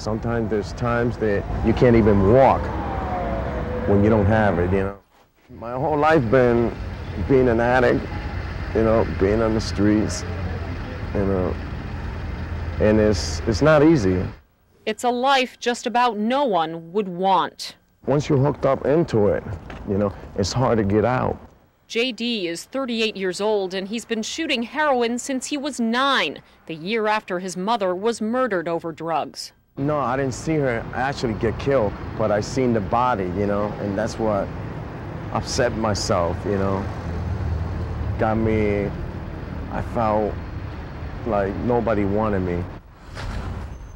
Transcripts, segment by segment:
Sometimes there's times that you can't even walk when you don't have it, you know. My whole life been being an addict, you know, being on the streets, you know, and it's not easy. It's a life just about no one would want. Once you're hooked up into it, you know, it's hard to get out. JD is 38 years old, and he's been shooting heroin since he was 9, the year after his mother was murdered over drugs. No, I didn't see her actually get killed, but I seen the body, you know, and that's what upset myself, you know. Got me, I felt like nobody wanted me.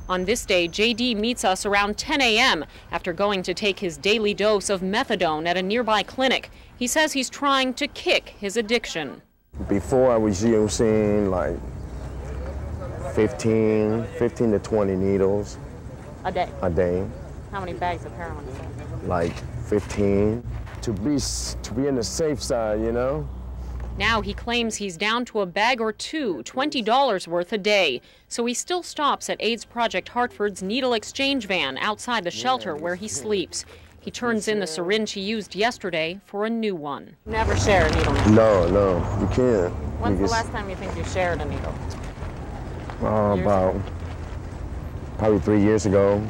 On this day, JD meets us around 10 a.m. after going to take his daily dose of methadone at a nearby clinic. He says he's trying to kick his addiction. Before I was using like 15 to 20 needles. A day? A day. How many bags of heroin? Like 15. To be in the safe side, you know? Now he claims he's down to a bag or two, $20 worth a day. So he still stops at AIDS Project Hartford's needle exchange van outside the shelter where he sleeps. He turns in the syringe he used yesterday for a new one. Never share a needle? No, you can't. When's the last time you think you shared a needle? About probably 3 years ago.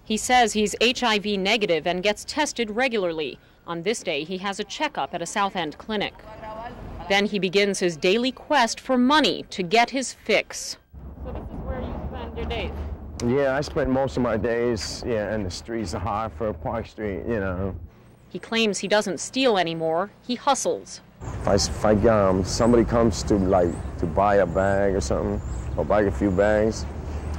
He says he's HIV negative and gets tested regularly. On this day, he has a checkup at a South End clinic. Then he begins his daily quest for money to get his fix. So this is where you spend your days? Yeah, I spend most of my days, in the streets of Hartford, Park Street, you know. He claims he doesn't steal anymore, he hustles. If somebody comes to buy a bag or something, or buy a few bags,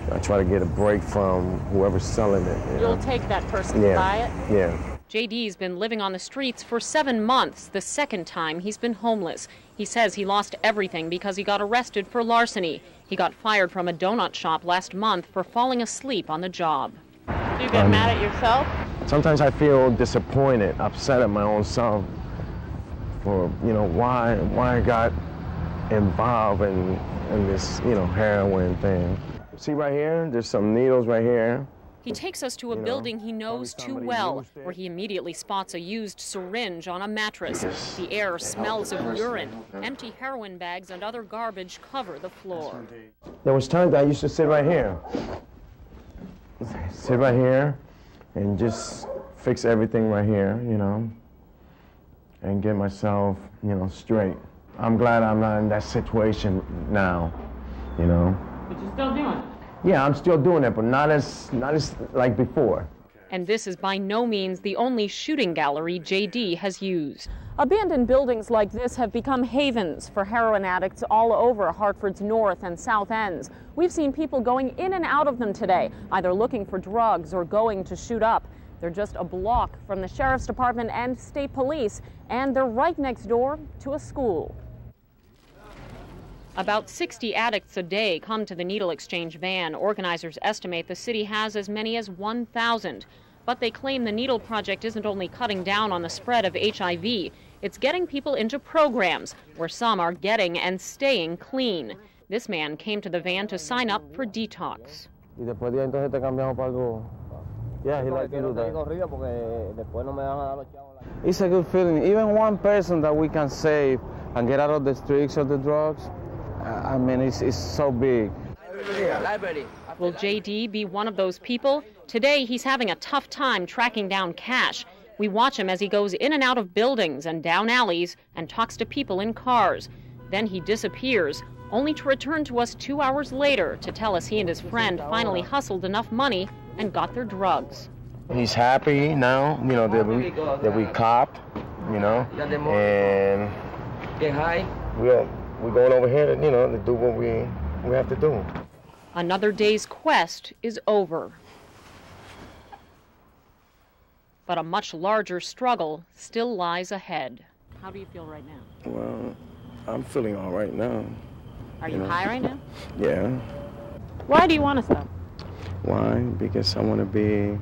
I try to get a break from whoever's selling it. You'll take that person to buy it? Yeah. JD's been living on the streets for 7 months, the second time he's been homeless. He says he lost everything because he got arrested for larceny. He got fired from a donut shop last month for falling asleep on the job. Do you get mad at yourself? Sometimes I feel disappointed, upset at my own self for, you know, why I got involved in this, you know, heroin thing. See right here, there's some needles right here. He takes us to a building he knows too well, where he immediately spots a used syringe on a mattress. The air smells of urine. Empty heroin bags and other garbage cover the floor. There was times I used to sit right here. Sit right here and just fix everything right here, you know, and get myself, you know, straight. I'm glad I'm not in that situation now, you know. But you're still doing it? Yeah, I'm still doing it, but not as like before. And this is by no means the only shooting gallery JD has used. Abandoned buildings like this have become havens for heroin addicts all over Hartford's north and south ends. We've seen people going in and out of them today, either looking for drugs or going to shoot up. They're just a block from the Sheriff's Department and State Police, and they're right next door to a school. About 60 addicts a day come to the needle exchange van. Organizers estimate the city has as many as 1,000. But they claim the Needle Project isn't only cutting down on the spread of HIV, it's getting people into programs where some are getting and staying clean. This man came to the van to sign up for detox. Yeah, he likes to do that. It's a good feeling. Even one person that we can save and get out of the streets of the drugs, I mean, it's so big. Will JD be one of those people? Today, he's having a tough time tracking down cash. We watch him as he goes in and out of buildings and down alleys and talks to people in cars. Then he disappears, only to return to us 2 hours later to tell us he and his friend finally hustled enough money and got their drugs. He's happy now, you know, that we copped, you know, and Get high. we're going over here to, you know, to do what we have to do. Another day's quest is over. But a much larger struggle still lies ahead. How do you feel right now? Well, I'm feeling all right now. Are you high right now? Yeah. Why do you want to stop? Why? Because I want to be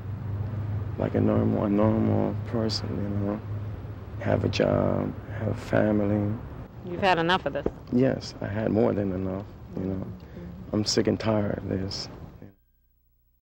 like a normal person, you know. Have a job, have a family. You've had enough of this. Yes, I had more than enough, you know. I'm sick and tired of this.